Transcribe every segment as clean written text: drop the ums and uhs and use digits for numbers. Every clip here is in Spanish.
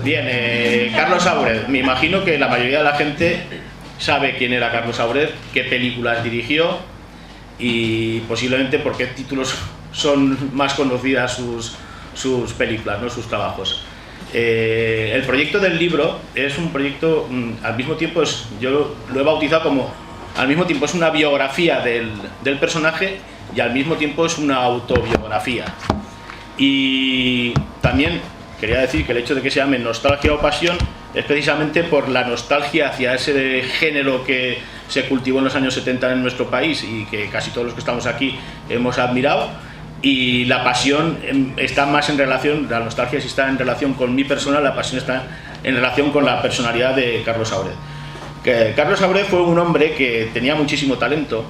Bien, Carlos Saura. Me imagino que la mayoría de la gente sabe quién era Carlos Saura, qué películas dirigió y posiblemente por qué títulos son más conocidas sus películas, ¿no? Sus trabajos. El proyecto del libro es un proyecto, al mismo tiempo yo lo he bautizado como, al mismo tiempo es una biografía del personaje y al mismo tiempo es una autobiografía. Y también quería decir que el hecho de que se llame Nostalgia o Pasión es precisamente por la nostalgia hacia ese género que se cultivó en los años 70 en nuestro país y que casi todos los que estamos aquí hemos admirado, y la pasión está más en relación, la nostalgia sí está en relación con mi persona, la pasión está en relación con la personalidad de Carlos Saura. Carlos Saura fue un hombre que tenía muchísimo talento,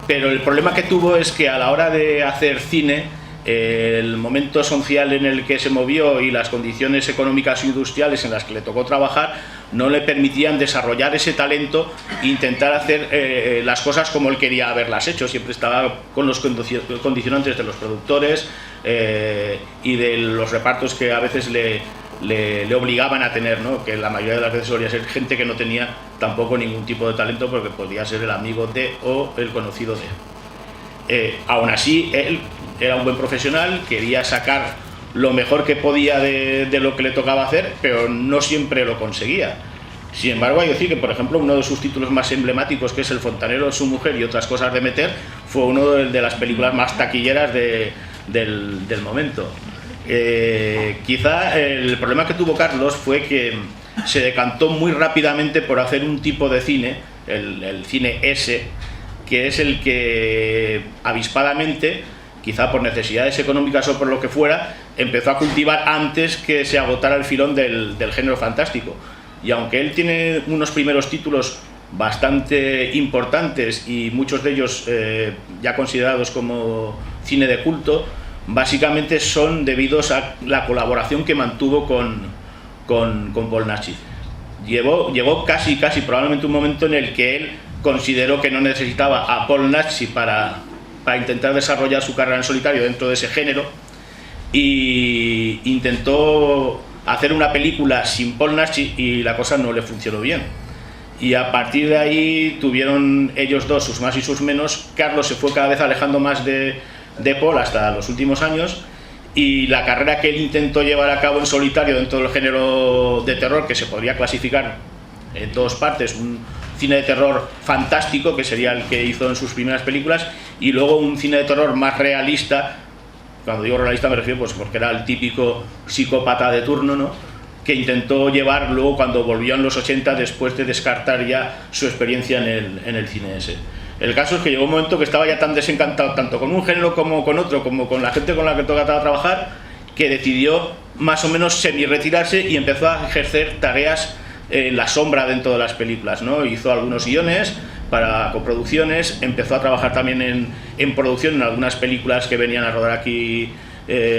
pero el problema que tuvo es que a la hora de hacer cine, el momento social en el que se movió y las condiciones económicas e industriales en las que le tocó trabajar no le permitían desarrollar ese talento e intentar hacer las cosas como él quería haberlas hecho. Siempre estaba con los condicionantes de los productores y de los repartos que a veces le obligaban a tener, ¿no? Que la mayoría de las veces solía ser gente que no tenía tampoco ningún tipo de talento porque podía ser el amigo de o el conocido de. Aún así, él era un buen profesional, quería sacar lo mejor que podía de lo que le tocaba hacer, pero no siempre lo conseguía. Sin embargo, hay que decir que, por ejemplo, uno de sus títulos más emblemáticos, que es El fontanero, su mujer y otras cosas de meter, fue uno de las películas más taquilleras del momento. Quizá el problema que tuvo Carlos fue que se decantó muy rápidamente por hacer un tipo de cine, el cine S, que es el que avispadamente, quizá por necesidades económicas o por lo que fuera, empezó a cultivar antes que se agotara el filón del género fantástico. Y aunque él tiene unos primeros títulos bastante importantes y muchos de ellos ya considerados como cine de culto, básicamente son debidos a la colaboración que mantuvo con Paul Naschy. Llegó casi probablemente un momento en el que él consideró que no necesitaba a Paul Naschy para intentar desarrollar su carrera en solitario dentro de ese género, y intentó hacer una película sin Paul Naschy y la cosa no le funcionó bien. Y a partir de ahí tuvieron ellos dos sus más y sus menos. Carlos se fue cada vez alejando más de Paul hasta los últimos años, y la carrera que él intentó llevar a cabo en solitario dentro del género de terror, que se podría clasificar en dos partes: un cine de terror fantástico, que sería el que hizo en sus primeras películas, y luego un cine de terror más realista. Cuando digo realista me refiero pues porque era el típico psicópata de turno, ¿no? Que intentó llevar luego cuando volvió en los 80, después de descartar ya su experiencia en el cine ese. El caso es que llegó un momento que estaba ya tan desencantado tanto con un género como con otro, como con la gente con la que tocaba trabajar, que decidió más o menos semi-retirarse y empezó a ejercer tareas en la sombra dentro de las películas, ¿no? Hizo algunos guiones para coproducciones, empezó a trabajar también en producción en algunas películas que venían a rodar aquí,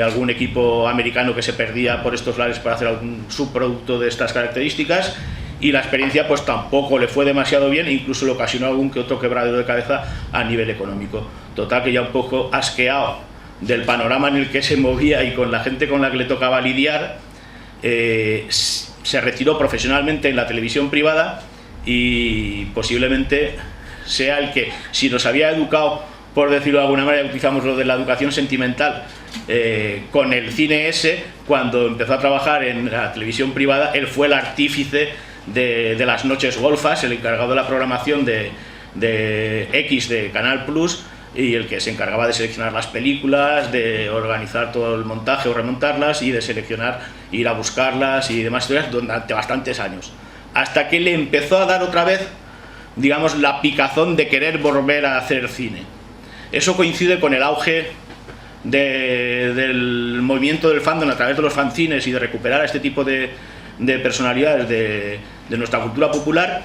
algún equipo americano que se perdía por estos lares para hacer algún subproducto de estas características, y la experiencia pues tampoco le fue demasiado bien, incluso le ocasionó algún que otro quebradero de cabeza a nivel económico. Total, que ya un poco asqueado del panorama en el que se movía y con la gente con la que le tocaba lidiar, se retiró profesionalmente en la televisión privada, y posiblemente sea el que, si nos había educado, por decirlo de alguna manera, utilizamos lo de la educación sentimental, con el cine S, cuando empezó a trabajar en la televisión privada, él fue el artífice de las noches golfas, el encargado de la programación de X de Canal Plus, y el que se encargaba de seleccionar las películas, de organizar todo el montaje o remontarlas, y de seleccionar, ir a buscarlas y demás historias durante bastantes años, hasta que le empezó a dar otra vez, digamos, la picazón de querer volver a hacer cine. Eso coincide con el auge del movimiento del fandom a través de los fanzines y de recuperar a este tipo de personalidades de nuestra cultura popular,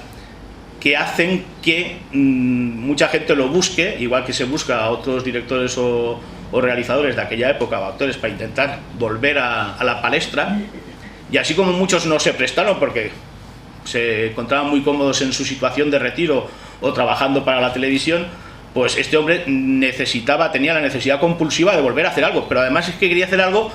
que hacen que mucha gente lo busque, igual que se busca a otros directores o realizadores de aquella época, o actores, para intentar volver a la palestra. Y así como muchos no se prestaron porque se encontraban muy cómodos en su situación de retiro o trabajando para la televisión, pues este hombre tenía la necesidad compulsiva de volver a hacer algo, pero además es que quería hacer algo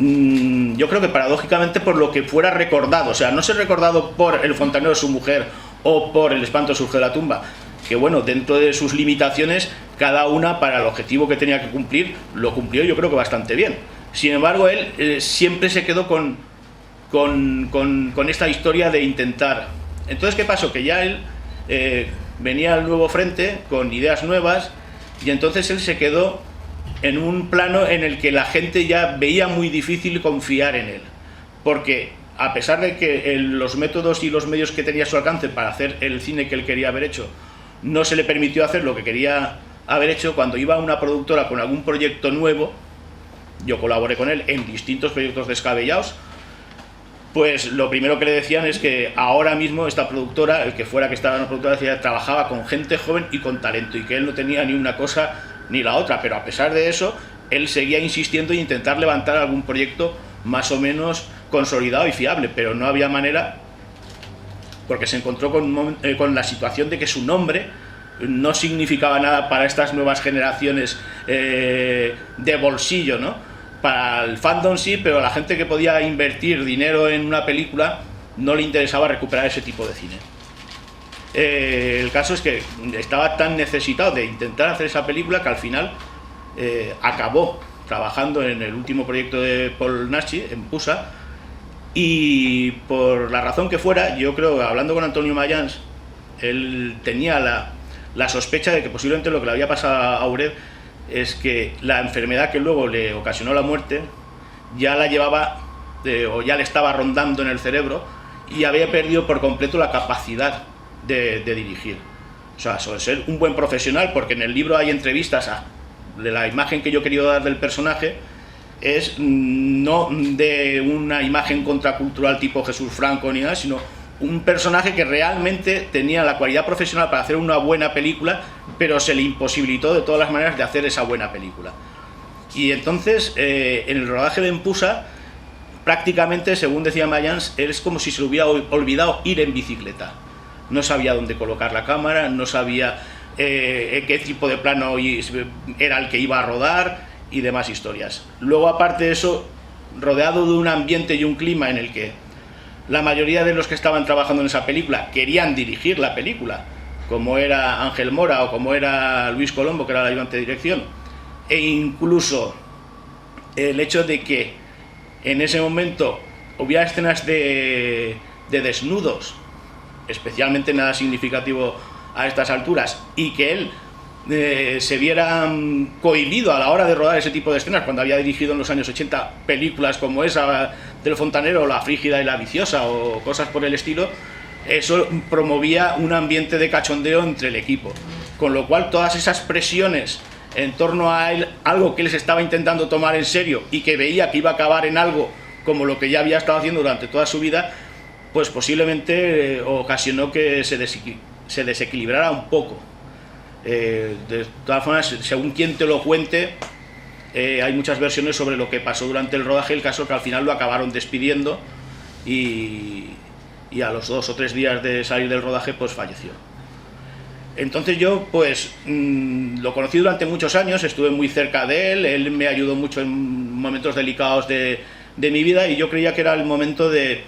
yo creo que paradójicamente por lo que fuera recordado, o sea, no ser recordado por El fontanero de su mujer o por El espanto surge de la tumba, que bueno, dentro de sus limitaciones, cada una para el objetivo que tenía que cumplir, lo cumplió yo creo que bastante bien. Sin embargo, él siempre se quedó con esta historia de intentar. Entonces, ¿qué pasó? Que ya él venía al nuevo frente con ideas nuevas, y entonces él se quedó en un plano en el que la gente ya veía muy difícil confiar en él, porque a pesar de que los métodos y los medios que tenía a su alcance para hacer el cine que él quería haber hecho no se le permitió hacer lo que quería haber hecho, cuando iba a una productora con algún proyecto nuevo, yo colaboré con él en distintos proyectos descabellados, pues lo primero que le decían es que ahora mismo esta productora, el que fuera que estaba en la productora, decía, trabajaba con gente joven y con talento, y que él no tenía ni una cosa ni la otra, pero a pesar de eso, él seguía insistiendo en intentar levantar algún proyecto más o menos consolidado y fiable, pero no había manera, porque se encontró con la situación de que su nombre no significaba nada para estas nuevas generaciones de bolsillo, ¿no? Para el fandom sí, pero a la gente que podía invertir dinero en una película no le interesaba recuperar ese tipo de cine. El caso es que estaba tan necesitado de intentar hacer esa película que al final acabó trabajando en el último proyecto de Paul Naschy, en Pusa, y por la razón que fuera, yo creo, hablando con Antonio Mayans, él tenía la sospecha de que posiblemente lo que le había pasado a Auret es que la enfermedad que luego le ocasionó la muerte ya la llevaba o ya le estaba rondando en el cerebro, y había perdido por completo la capacidad de dirigir. O sea, sobre ser un buen profesional, porque en el libro hay entrevistas de la imagen que yo he querido dar del personaje, es no de una imagen contracultural tipo Jesús Franco ni nada, sino un personaje que realmente tenía la cualidad profesional para hacer una buena película, pero se le imposibilitó de todas las maneras de hacer esa buena película. Y entonces, en el rodaje de Empusa, prácticamente, según decía Mayans, es como si se le hubiera olvidado ir en bicicleta. No sabía dónde colocar la cámara, no sabía qué tipo de plano era el que iba a rodar y demás historias. Luego, aparte de eso, rodeado de un ambiente y un clima en el que la mayoría de los que estaban trabajando en esa película querían dirigir la película, como era Ángel Mora o como era Luis Colombo, que era el ayudante de dirección, e incluso el hecho de que en ese momento hubiera escenas de desnudos, especialmente nada significativo a estas alturas, y que él se viera cohibido a la hora de rodar ese tipo de escenas, cuando había dirigido en los años 80 películas como esa del fontanero, La frígida y la viciosa o cosas por el estilo. Eso promovía un ambiente de cachondeo entre el equipo, con lo cual todas esas presiones en torno a él, algo que él se estaba intentando tomar en serio y que veía que iba a acabar en algo como lo que ya había estado haciendo durante toda su vida, pues posiblemente ocasionó que se desequilibrara un poco. De todas formas, según quien te lo cuente, hay muchas versiones sobre lo que pasó durante el rodaje. El caso es que al final lo acabaron despidiendo y a los 2 o 3 días de salir del rodaje pues falleció. Entonces yo pues lo conocí durante muchos años, estuve muy cerca de él me ayudó mucho en momentos delicados de mi vida, y yo creía que era el momento de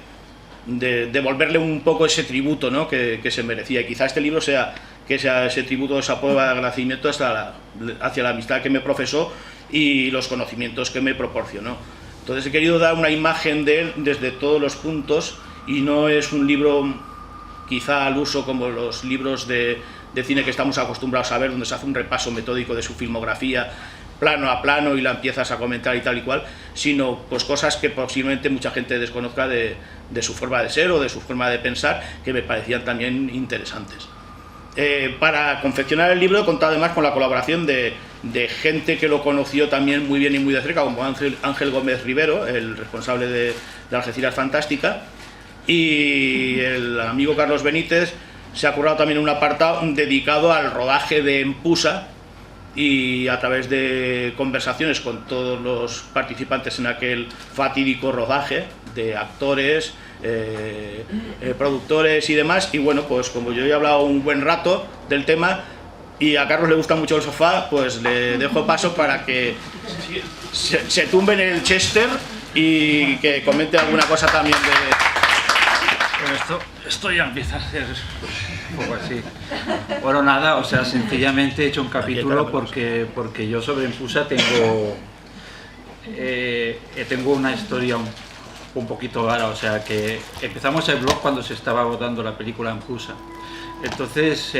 devolverle un poco ese tributo, ¿no?, que se merecía, y quizá este libro sea ese tributo, esa prueba de agradecimiento hacia la amistad que me profesó y los conocimientos que me proporcionó. Entonces he querido dar una imagen de él desde todos los puntos, y no es un libro quizá al uso como los libros de cine que estamos acostumbrados a ver, donde se hace un repaso metódico de su filmografía plano a plano y la empiezas a comentar y tal y cual, sino pues cosas que posiblemente mucha gente desconozca de su forma de ser o de su forma de pensar, que me parecían también interesantes. Para confeccionar el libro he contado además con la colaboración de gente que lo conoció también muy bien y muy de cerca, como Ángel Gómez Rivero, el responsable de Algeciras Fantástica, y el amigo Carlos Benítez se ha currado también un apartado dedicado al rodaje de Empusa, y a través de conversaciones con todos los participantes en aquel fatídico rodaje, de actores, productores y demás. Y bueno, pues como yo he hablado un buen rato del tema y a Carlos le gusta mucho el sofá, pues le dejo paso para que se tumbe en el Chester y que comente alguna cosa también de... Pues esto ya empieza a ser un poco así. Bueno, nada, o sea, sencillamente he hecho un capítulo porque yo sobre Empusa tengo una historia un poquito rara, o sea, que empezamos el blog cuando se estaba rodando la película Empusa. Entonces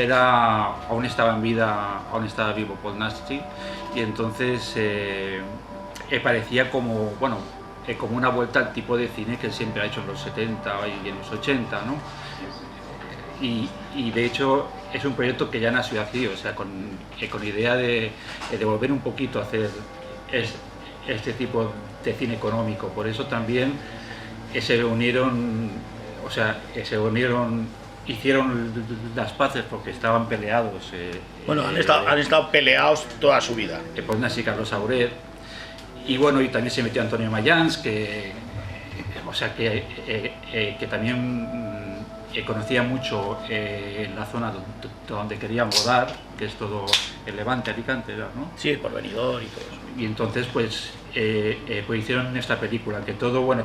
aún estaba en vida, aún estaba vivo Polanski, y entonces parecía como, bueno, como una vuelta al tipo de cine que él siempre ha hecho en los 70 y en los 80, ¿no? Y de hecho es un proyecto que ya nació así, o sea, con idea de volver un poquito a hacer este tipo de cine económico. Por eso también se reunieron, hicieron las paces porque estaban peleados. Bueno, han estado peleados toda su vida. Polanski y Carlos Saura. Y bueno, y también se metió Antonio Mayans, que también conocía mucho la zona donde querían rodar, que es todo el Levante, Alicante, ¿no? Sí, por Benidorm y todo eso. Y entonces pues hicieron esta película, que todo, bueno,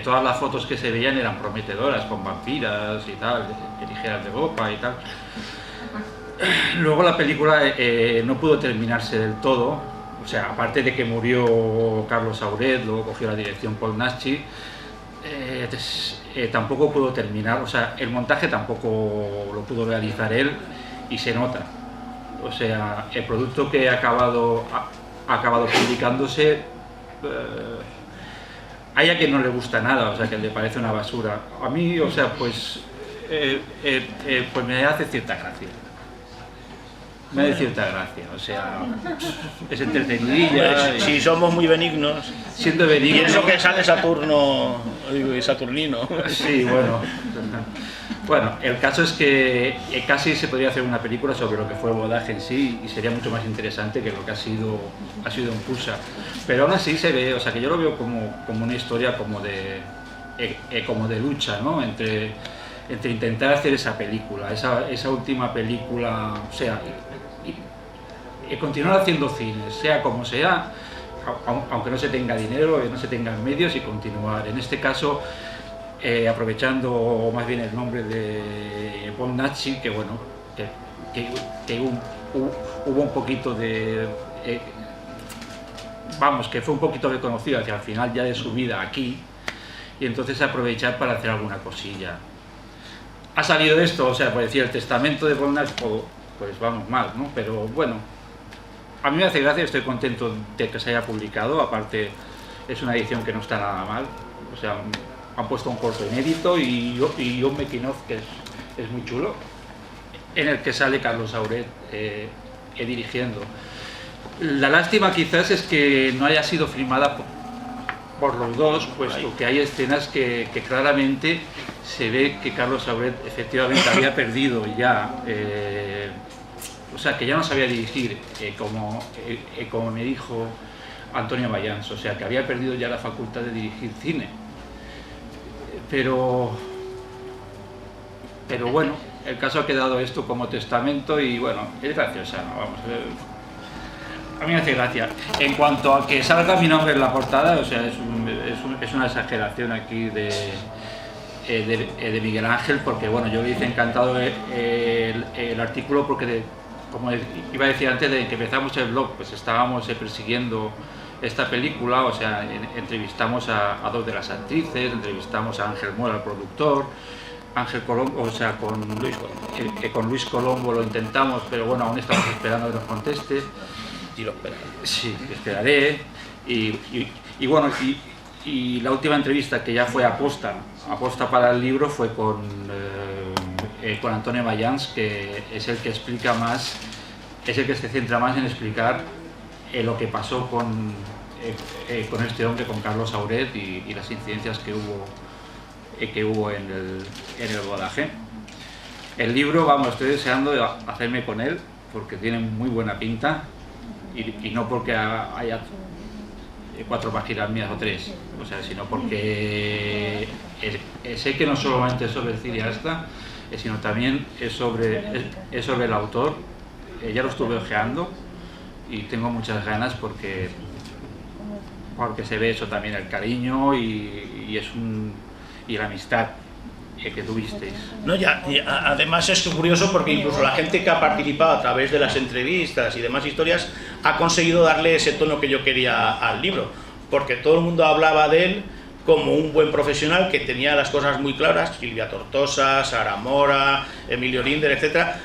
todas las fotos que se veían eran prometedoras, con vampiras y tal, ligeras de ropa y tal. Luego la película no pudo terminarse del todo. O sea, aparte de que murió Carlos Saura, luego cogió la dirección Polanski, tampoco pudo terminar, o sea, el montaje tampoco lo pudo realizar él y se nota. O sea, el producto que ha acabado publicándose, hay a quien no le gusta nada, o sea, que le parece una basura. A mí, o sea, pues me hace cierta gracia. Me hace cierta gracia, o sea, es entretenidilla. Pues, si somos muy benignos. Siendo benigno. Y eso que sale Saturno y Saturnino. Sí, bueno. Bueno, el caso es que casi se podría hacer una película sobre lo que fue el rodaje en sí y sería mucho más interesante que lo que ha sido Empusa. Pero aún así se ve, o sea, que yo lo veo como una historia como de lucha, ¿no? Entre intentar hacer esa película, esa última película, o sea, y continuar haciendo cines, sea como sea, aunque no se tenga dinero, no se tengan medios, y continuar. En este caso, aprovechando más bien el nombre de Polanski, que bueno, que hubo un poquito de... vamos, que fue un poquito reconocido hacia el final ya de su vida aquí, y entonces aprovechar para hacer alguna cosilla. Ha salido esto, o sea, por decir, el testamento de Polanski, pues vamos mal, ¿no? Pero bueno, a mí me hace gracia, estoy contento de que se haya publicado, aparte es una edición que no está nada mal, o sea, han puesto un corto inédito y un making of que es muy chulo, en el que sale Carlos Saura dirigiendo. La lástima quizás es que no haya sido filmada por los dos, puesto que hay escenas que claramente se ve que Carlos Saura efectivamente había perdido ya, o sea, que ya no sabía dirigir, como me dijo Antonio Mayans, o sea, que había perdido ya la facultad de dirigir cine. Pero bueno, el caso ha quedado esto como testamento y bueno, es graciosa, ¿no? Vamos, a mí me hace gracia. En cuanto a que salga mi nombre en la portada, o sea, es una exageración aquí de Miguel Ángel, porque bueno, yo le hice encantado el artículo porque, como iba a decir antes de que empezamos el blog, pues estábamos persiguiendo esta película, o sea, entrevistamos a dos de las actrices, entrevistamos a Ángel Mora, el productor, Ángel Colombo, o sea, con Luis Colombo lo intentamos, pero bueno, aún estamos esperando que nos conteste. Y lo esperaré. Sí, esperaré. Y bueno, y la última entrevista que ya fue aposta para el libro fue con Antonio Mayans, que es el que explica más, es el que se centra más en explicar lo que pasó con este hombre, con Carlos Saura, y las incidencias que hubo en el rodaje. El libro, vamos, estoy deseando hacerme con él porque tiene muy buena pinta, y no porque haya 4 páginas mías o 3, o sea, sino porque sé que no solamente es sobre el cineasta, sino también es sobre el autor. Ya lo estuve ojeando y tengo muchas ganas porque porque se ve eso también, el cariño y la amistad que tuvisteis. No, además es curioso porque incluso la gente que ha participado a través de las entrevistas y demás historias ha conseguido darle ese tono que yo quería al libro, porque todo el mundo hablaba de él como un buen profesional que tenía las cosas muy claras, Silvia Tortosa, Sara Mora, Emilio Linder, etcétera,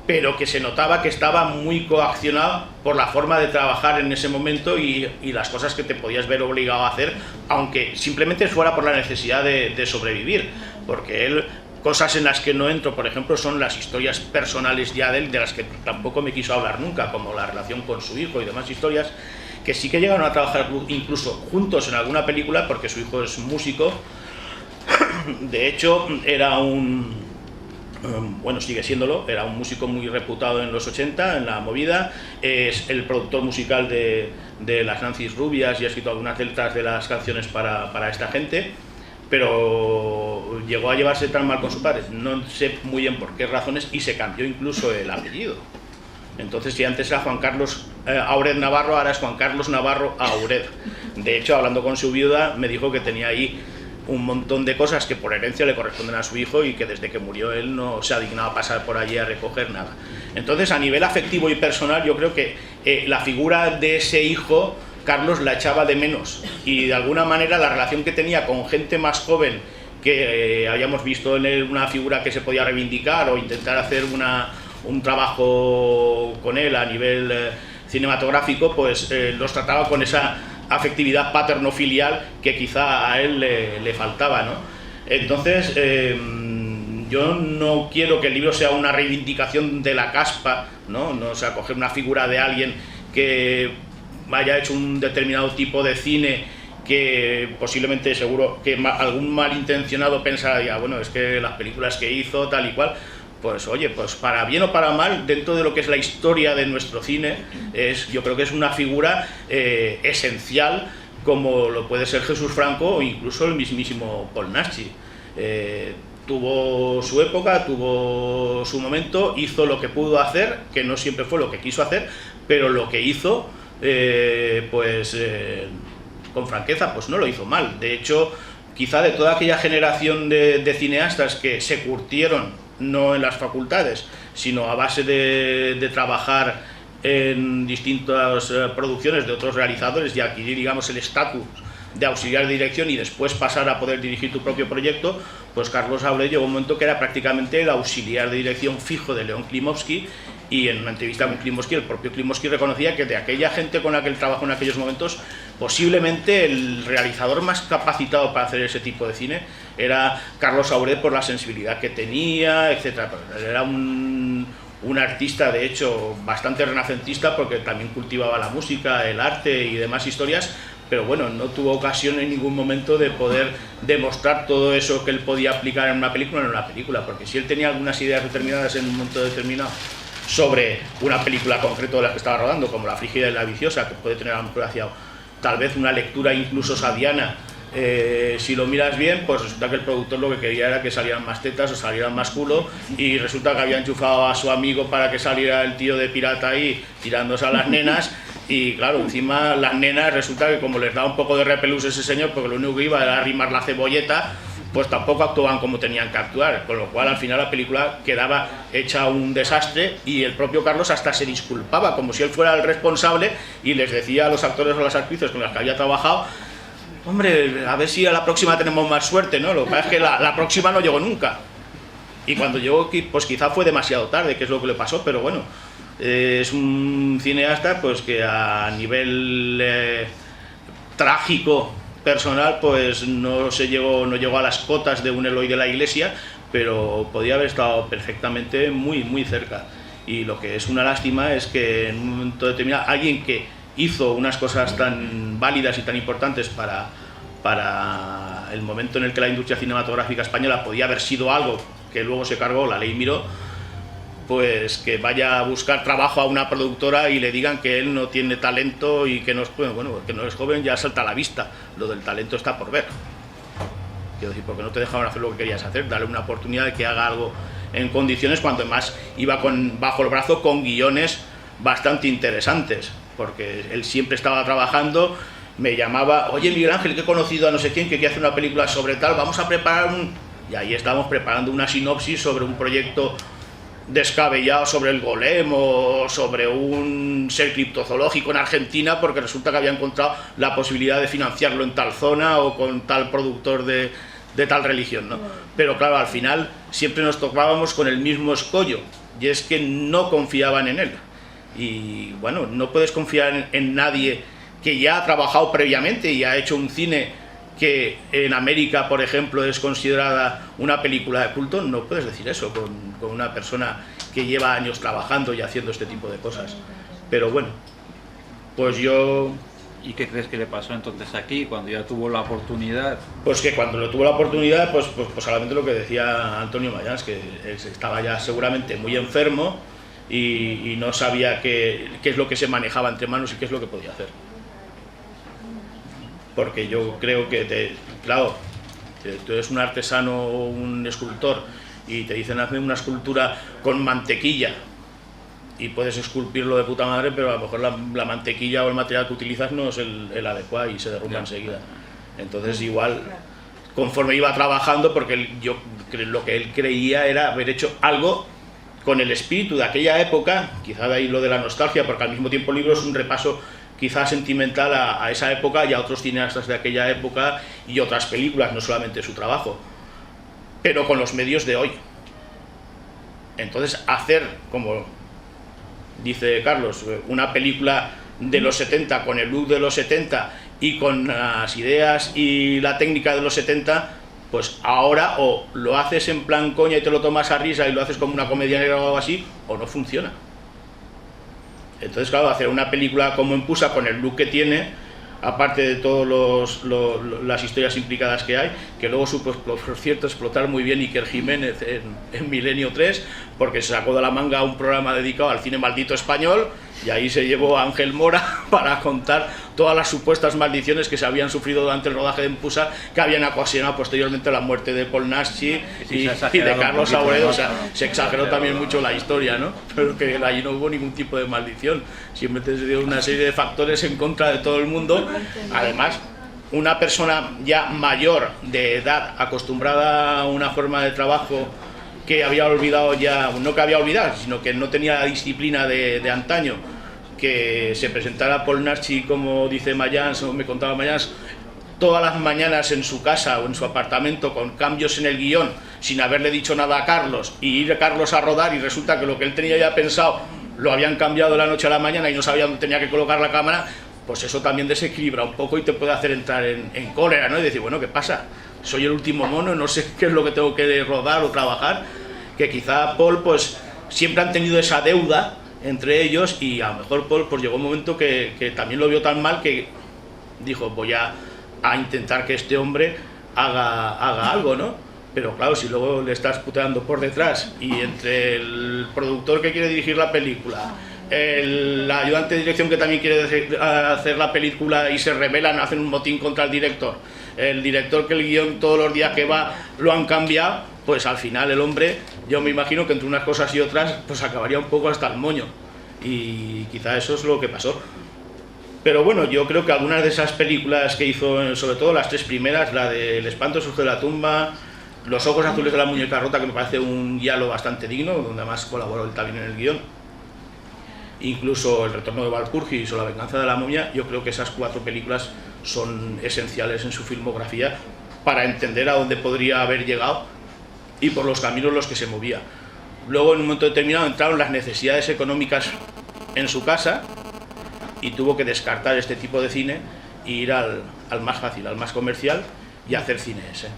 pero que se notaba que estaba muy coaccionado por la forma de trabajar en ese momento y las cosas que te podías ver obligado a hacer, aunque simplemente fuera por la necesidad de sobrevivir, porque él, cosas en las que no entro, por ejemplo, son las historias personales ya de él, de las que tampoco me quiso hablar nunca, como la relación con su hijo y demás historias, que sí que llegaron a trabajar incluso juntos en alguna película, porque su hijo es músico. De hecho, era bueno, sigue siéndolo, era un músico muy reputado en los 80, en la movida, es el productor musical de las Nancy's Rubias y ha escrito algunas letras de las canciones para esta gente, pero llegó a llevarse tan mal con su padre, no sé muy bien por qué razones, y se cambió incluso el apellido. Entonces, si antes era Juan Carlos Auret Navarro, ahora es Juan Carlos Navarro Auret. De hecho, hablando con su viuda, me dijo que tenía ahí un montón de cosas que por herencia le corresponden a su hijo y que desde que murió él no se ha dignado a pasar por allí a recoger nada. Entonces, a nivel afectivo y personal, yo creo que la figura de ese hijo, Carlos, la echaba de menos, y de alguna manera la relación que tenía con gente más joven, que habíamos visto en él una figura que se podía reivindicar o intentar hacer un trabajo con él a nivel cinematográfico, pues los trataba con esa afectividad paterno-filial que quizá a él le faltaba, ¿no? Entonces, yo no quiero que el libro sea una reivindicación de la caspa, ¿no? No, o sea, coger una figura de alguien que haya hecho un determinado tipo de cine que posiblemente, seguro, que algún malintencionado pensara, bueno, es que las películas que hizo, tal y cual. Pues oye, pues para bien o para mal, dentro de lo que es la historia de nuestro cine, yo creo que es una figura esencial, como lo puede ser Jesús Franco o incluso el mismísimo Paul Naschy. Tuvo su época, tuvo su momento, hizo lo que pudo hacer, que no siempre fue lo que quiso hacer, pero lo que hizo, con franqueza, pues no lo hizo mal. De hecho, quizá de toda aquella generación de cineastas que se curtieron no en las facultades, sino a base de trabajar en distintas producciones de otros realizadores y adquirir, digamos, el estatus de auxiliar de dirección y después pasar a poder dirigir tu propio proyecto, pues Carlos Auret llegó un momento que era prácticamente el auxiliar de dirección fijo de León Klimovsky, y en una entrevista con Klimovsky, el propio Klimovsky reconocía que de aquella gente con la que él trabajó en aquellos momentos, posiblemente el realizador más capacitado para hacer ese tipo de cine era Carlos Auret, por la sensibilidad que tenía, etc. Era un artista, de hecho, bastante renacentista, porque también cultivaba la música, el arte y demás historias, pero bueno, no tuvo ocasión en ningún momento de poder demostrar todo eso que él podía aplicar en una película, porque si él tenía algunas ideas determinadas en un momento determinado sobre una película concreta de la que estaba rodando, como La Frígida y la Viciosa, que puede tener a lo mejor hacia tal vez una lectura incluso sadiana, si lo miras bien, pues resulta que el productor lo que quería era que salieran más tetas o salieran más culo, y resulta que había enchufado a su amigo para que saliera el tío de pirata ahí tirándose a las nenas, y claro, encima las nenas resulta que como les da un poco de repelús ese señor, porque lo único que iba era arrimar la cebolleta, pues tampoco actuaban como tenían que actuar, con lo cual al final la película quedaba hecha un desastre, y el propio Carlos hasta se disculpaba como si él fuera el responsable, y les decía a los actores o a las actrices con las que había trabajado: hombre, a ver si a la próxima tenemos más suerte, ¿no? Lo que pasa es que la próxima no llegó nunca, y cuando llegó, pues quizá fue demasiado tarde, que es lo que le pasó, pero bueno, es un cineasta pues que a nivel trágico personal, pues no llegó a las cotas de un Eloy de la Iglesia, pero podía haber estado perfectamente muy, muy cerca. Y lo que es una lástima es que en un momento determinado alguien que hizo unas cosas tan válidas y tan importantes para el momento en el que la industria cinematográfica española podía haber sido algo que luego se cargó la ley Miró, pues que vaya a buscar trabajo a una productora y le digan que él no tiene talento y que no es, bueno, que no es joven, ya salta a la vista. Lo del talento está por ver. Quiero decir, porque no te dejaban hacer lo que querías hacer, darle una oportunidad de que haga algo en condiciones, cuando además iba bajo el brazo con guiones bastante interesantes, porque él siempre estaba trabajando me llamaba, oye Miguel Ángel, que he conocido a no sé quién que quiere hacer una película sobre tal, vamos a preparar un... Y ahí estábamos preparando una sinopsis sobre un proyecto descabellado sobre el golem o sobre un ser criptozoológico en Argentina, porque resulta que había encontrado la posibilidad de financiarlo en tal zona o con tal productor de tal religión, ¿no? Pero claro, al final siempre nos topábamos con el mismo escollo, y es que no confiaban en él. Y bueno, no puedes confiar en nadie que ya ha trabajado previamente y ha hecho un cine que en América, por ejemplo, es considerada una película de culto. No puedes decir eso con una persona que lleva años trabajando y haciendo este tipo de cosas. Pero bueno, pues yo... ¿Y qué crees que le pasó entonces aquí, cuando ya tuvo la oportunidad? Pues que cuando lo tuvo la oportunidad, pues solamente lo que decía Antonio Mayans, que estaba ya seguramente muy enfermo y no sabía qué es lo que se manejaba entre manos y qué es lo que podía hacer. Porque yo creo que, claro, tú eres un artesano o un escultor y te dicen hazme una escultura con mantequilla y puedes esculpirlo de puta madre, pero a lo mejor la mantequilla o el material que utilizas no es el adecuado y se derrumba enseguida. Entonces igual, conforme iba trabajando, porque lo que él creía era haber hecho algo con el espíritu de aquella época, quizá de ahí lo de la nostalgia, porque al mismo tiempo el libro es un repaso quizás sentimental a esa época y a otros cineastas de aquella época y otras películas, no solamente su trabajo, pero con los medios de hoy. Entonces hacer, como dice Carlos, una película de los 70 con el look de los 70 y con las ideas y la técnica de los 70, pues ahora o lo haces en plan coña y te lo tomas a risa y lo haces como una comedia negra o algo así, o no funciona. Entonces, claro, hacer una película como Empusa con el look que tiene, aparte de todas las historias implicadas que hay, que luego supo, por cierto, explotar muy bien Iker Jiménez en Milenio 3, porque se sacó de la manga un programa dedicado al cine maldito español, y ahí se llevó a Ángel Mora para contar todas las supuestas maldiciones que se habían sufrido durante el rodaje de Empusa, que habían ocasionado posteriormente la muerte de Paul Naschy y de Carlos Abuelo. O sea, se exageró también mucho la historia, ¿no? Pero que allí no hubo ningún tipo de maldición, siempre se dio una serie de factores en contra de todo el mundo. Además, una persona ya mayor de edad, acostumbrada a una forma de trabajo que había olvidado ya, no que había olvidado, sino que no tenía la disciplina de antaño, que se presentara Paul Naschy, como dice Mayans, o me contaba Mayans, todas las mañanas en su casa o en su apartamento con cambios en el guión, sin haberle dicho nada a Carlos, y ir a Carlos a rodar y resulta que lo que él tenía ya pensado lo habían cambiado de la noche a la mañana y no sabía dónde tenía que colocar la cámara, pues eso también desequilibra un poco y te puede hacer entrar en cólera, ¿no? Y decir, bueno, ¿qué pasa? Soy el último mono, no sé qué es lo que tengo que rodar o trabajar, que quizá Paul, pues siempre han tenido esa deuda entre ellos y a lo mejor Paul pues llegó un momento que también lo vio tan mal que dijo, voy a intentar que este hombre haga algo, ¿no? Pero claro, si luego le estás puteando por detrás y entre el productor que quiere dirigir la película, el ayudante de dirección que también quiere hacer la película y se rebelan, hacen un motín contra el director que el guión todos los días que va lo han cambiado, pues al final el hombre, yo me imagino que entre unas cosas y otras pues acabaría un poco hasta el moño, y quizá eso es lo que pasó. Pero bueno, yo creo que algunas de esas películas que hizo, sobre todo las tres primeras, la de El espanto surge de la tumba, Los ojos azules de la muñeca rota, que me parece un diálogo bastante digno, donde además colaboró él también en el guión, incluso El retorno de Walpurgis o La venganza de la momia, yo creo que esas cuatro películas son esenciales en su filmografía para entender a dónde podría haber llegado y por los caminos en los que se movía. Luego, en un momento determinado, entraron las necesidades económicas en su casa y tuvo que descartar este tipo de cine e ir al más fácil, al más comercial, y hacer cine ese.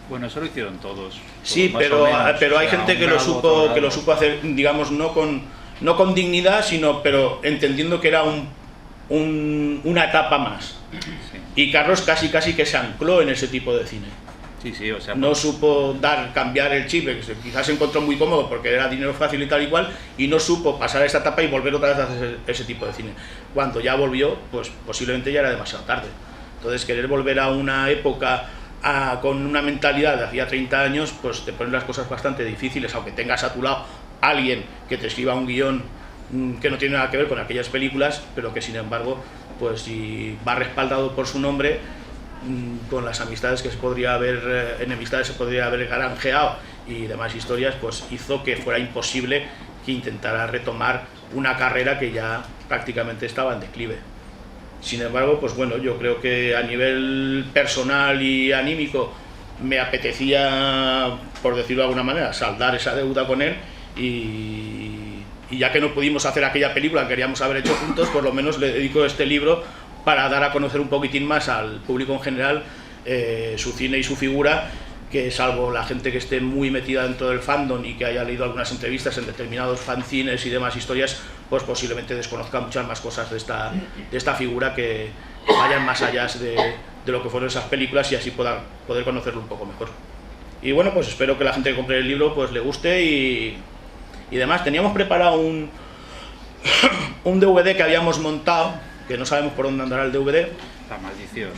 Bueno, eso lo hicieron todos. Sí, pero hay gente que lo supo hacer, digamos, no con dignidad, pero entendiendo que era una etapa más. Sí. Y Carlos casi que se ancló en ese tipo de cine. Sí, o sea, no supo cambiar el chip, quizás se encontró muy cómodo porque era dinero fácil y tal y cual, y no supo pasar esa etapa y volver otra vez a hacer ese tipo de cine. Cuando ya volvió, pues posiblemente ya era demasiado tarde. Entonces, querer volver a una época con una mentalidad de hacía 30 años, pues te ponen las cosas bastante difíciles, aunque tengas a tu lado alguien que te escriba un guión que no tiene nada que ver con aquellas películas, pero que sin embargo pues si va respaldado por su nombre, con las amistades que se podría haber, enemistades se podría haber granjeado y demás historias, pues hizo que fuera imposible que intentara retomar una carrera que ya prácticamente estaba en declive. Sin embargo, pues bueno, yo creo que a nivel personal y anímico me apetecía, por decirlo de alguna manera, saldar esa deuda con él y ya que no pudimos hacer aquella película que queríamos haber hecho juntos, por lo menos le dedico este libro para dar a conocer un poquitín más al público en general su cine y su figura, que salvo la gente que esté muy metida dentro del fandom y que haya leído algunas entrevistas en determinados fanzines y demás historias, pues posiblemente desconozca muchas más cosas de esta figura que vayan más allá de lo que fueron esas películas y así poder conocerlo un poco mejor. Y bueno, pues espero que la gente que compre el libro pues le guste y demás. Teníamos preparado un DVD que habíamos montado, que no sabemos por dónde andará el DVD. La maldición.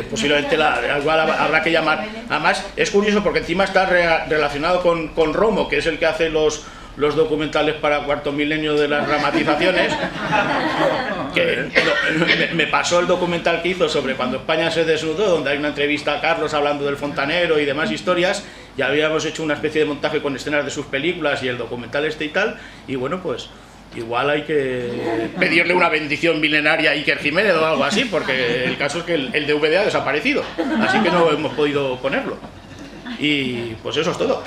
Posiblemente igual habrá que llamar. Además es curioso porque encima está relacionado con Romo, que es el que hace los documentales para Cuarto Milenio de las dramatizaciones, que me pasó el documental que hizo sobre cuando España se desnudó, donde hay una entrevista a Carlos hablando del fontanero y demás historias. Ya habíamos hecho una especie de montaje con escenas de sus películas y el documental este y tal, y bueno, pues igual hay que pedirle una bendición milenaria a Iker Jiménez o algo así, porque el caso es que el DVD ha desaparecido, así que no hemos podido ponerlo. Y pues eso es todo.